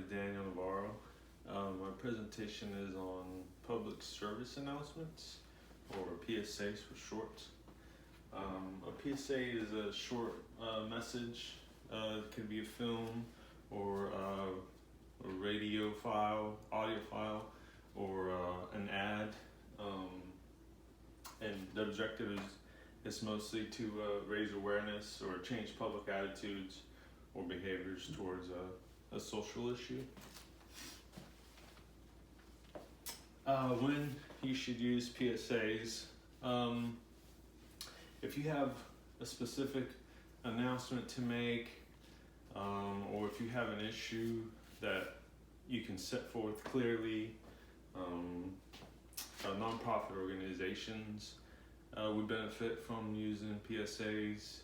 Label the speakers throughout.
Speaker 1: Daniel Navarro. My presentation is on public service announcements, or PSAs for short. A PSA is a short message. It could be a film or a radio file, audio file, or an ad. And the objective is mostly to raise awareness or change public attitudes or behaviors towards a social issue. When you should use PSAs, if you have a specific announcement to make, or if you have an issue that you can set forth clearly, nonprofit organizations would benefit from using PSAs.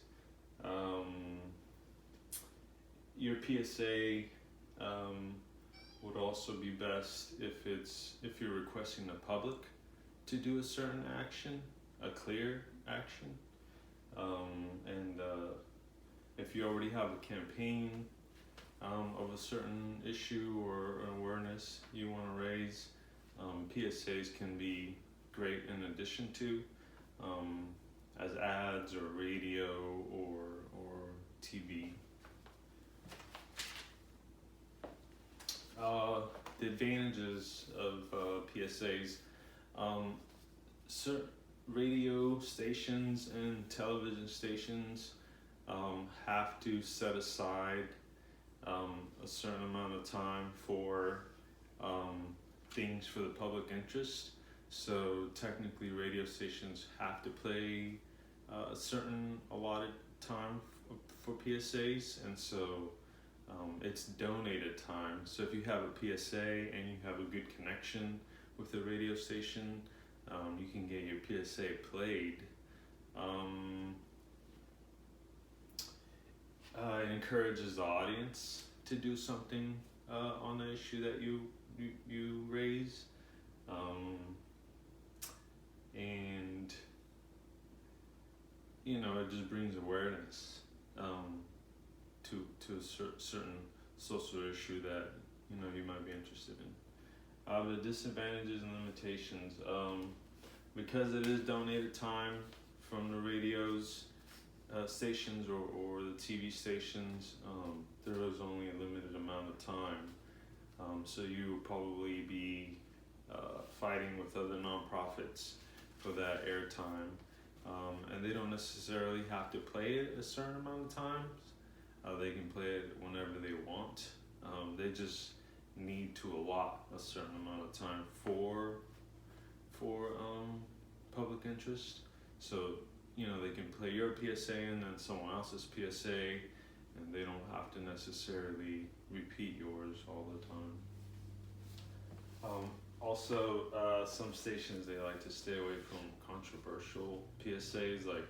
Speaker 1: Your PSA would also be best if you're requesting the public to do a certain action, a clear action, and if you already have a campaign of a certain issue or an awareness you want to raise, PSAs can be great in addition to as ads or radio or TV. The advantages of PSAs, certain radio stations and television stations have to set aside a certain amount of time for things for the public interest. So technically radio stations have to play a certain allotted time for PSAs, and so it's donated time. So if you have a PSA and you have a good connection with the radio station, you can get your PSA played. It encourages the audience to do something on the issue that you raise, and it just brings awareness to a certain social issue that you might be interested in. The disadvantages and limitations, because it is donated time from the radios stations or the TV stations, there is only a limited amount of time, so you will probably be fighting with other nonprofits for that airtime, and they don't necessarily have to play it a certain amount of times. They can play it whenever they want. They just need to allot a certain amount of time for public interest. So they can play your PSA and then someone else's PSA, and they don't have to necessarily repeat yours all the time. Also, some stations, they like to stay away from controversial PSAs, like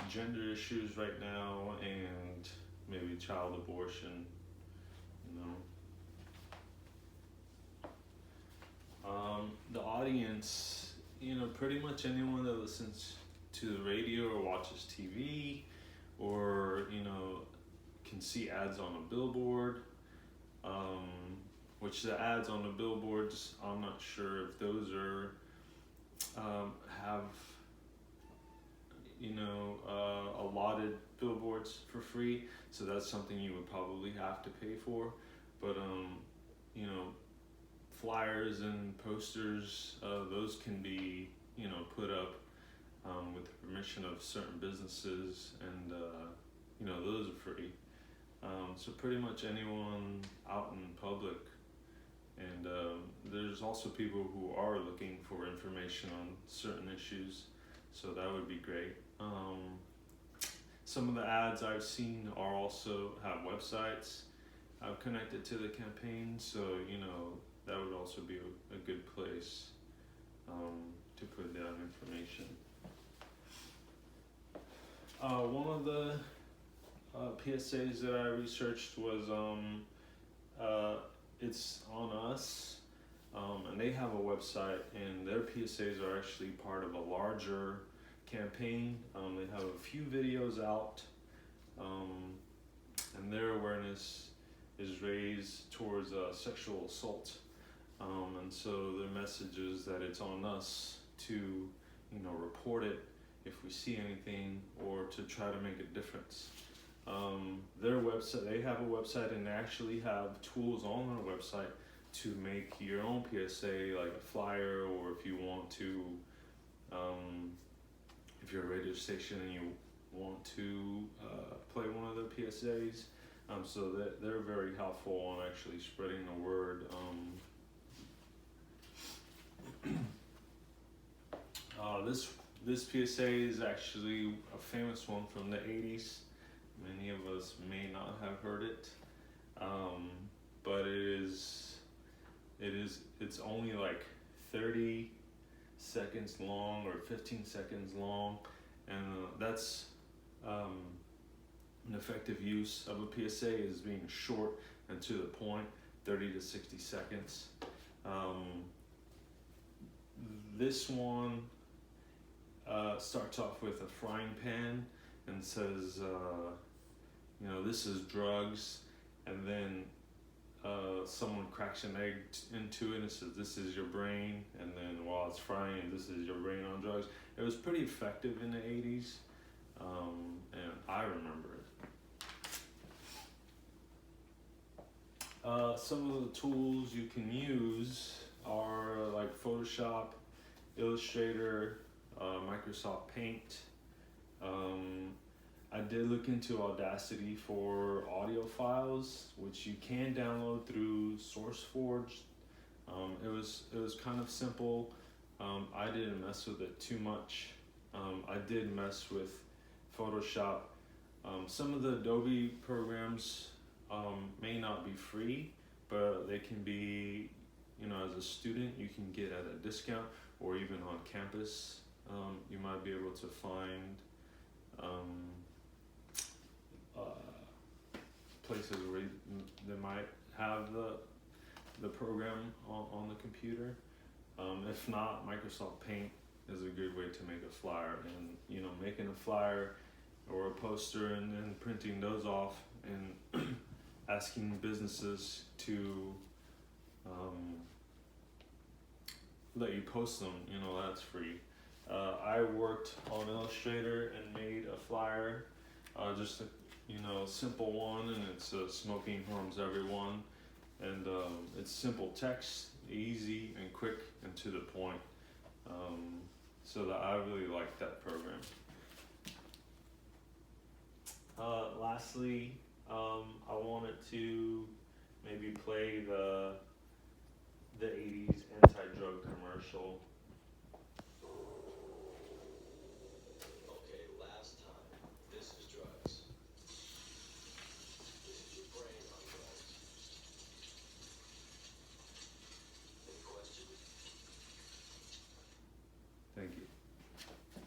Speaker 1: gender issues right now, and maybe child abortion. The audience, pretty much anyone that listens to the radio or watches TV, or can see ads on a billboard, which the ads on the billboards, I'm not sure if those are have allotted billboards for free, so that's something you would probably have to pay for. But flyers and posters, those can be put up with the permission of certain businesses, and those are free. So pretty much anyone out in public, and there's also people who are looking for information on certain issues, so that would be great. Some of the ads I've seen are also have websites connected to the campaign, so that would also be a good place to put down information. One of the PSAs that I researched was it's On Us, and they have a website, and their PSAs are actually part of a larger campaign. They have a few videos out, and their awareness is raised towards sexual assault. And so their message is that it's on us to, report it if we see anything, or to try to make a difference. Their website, they have a website, and they actually have tools on their website to make your own PSA, like a flyer, or if you want to, if you're a radio station and you want to play one of their PSAs. So that they're very helpful on actually spreading the word. This PSA is actually a famous one from the 80s. Many of us may not have heard it, but it's only like 30 seconds long or 15 seconds long, and that's an effective use of a PSA is being short and to the point, 30 to 60 seconds. This one starts off with a frying pan and says, this is drugs, and then someone cracks an egg into it and says, this is your brain, and then while it's frying, this is your brain on drugs. It was pretty effective in the 80s, and I remember it. Some of the tools you can use are like Photoshop, Illustrator, Microsoft Paint. I did look into Audacity for audio files, which you can download through SourceForge. It was kind of simple. I didn't mess with it too much. I did mess with Photoshop. Some of the Adobe programs may not be free, but they can be, as a student, you can get at a discount, or even on campus, you might be able to find places where they might have the program on the computer. If not, Microsoft Paint is a good way to make a flyer, and making a flyer or a poster and then printing those off and asking businesses to let you post them, that's free. I worked on Illustrator and made a flyer, just a simple one, and it's smoking harms everyone, and it's simple text, easy and quick and to the point. So that I really like that program. Lastly, I wanted to maybe play the 80s anti-drug commercial.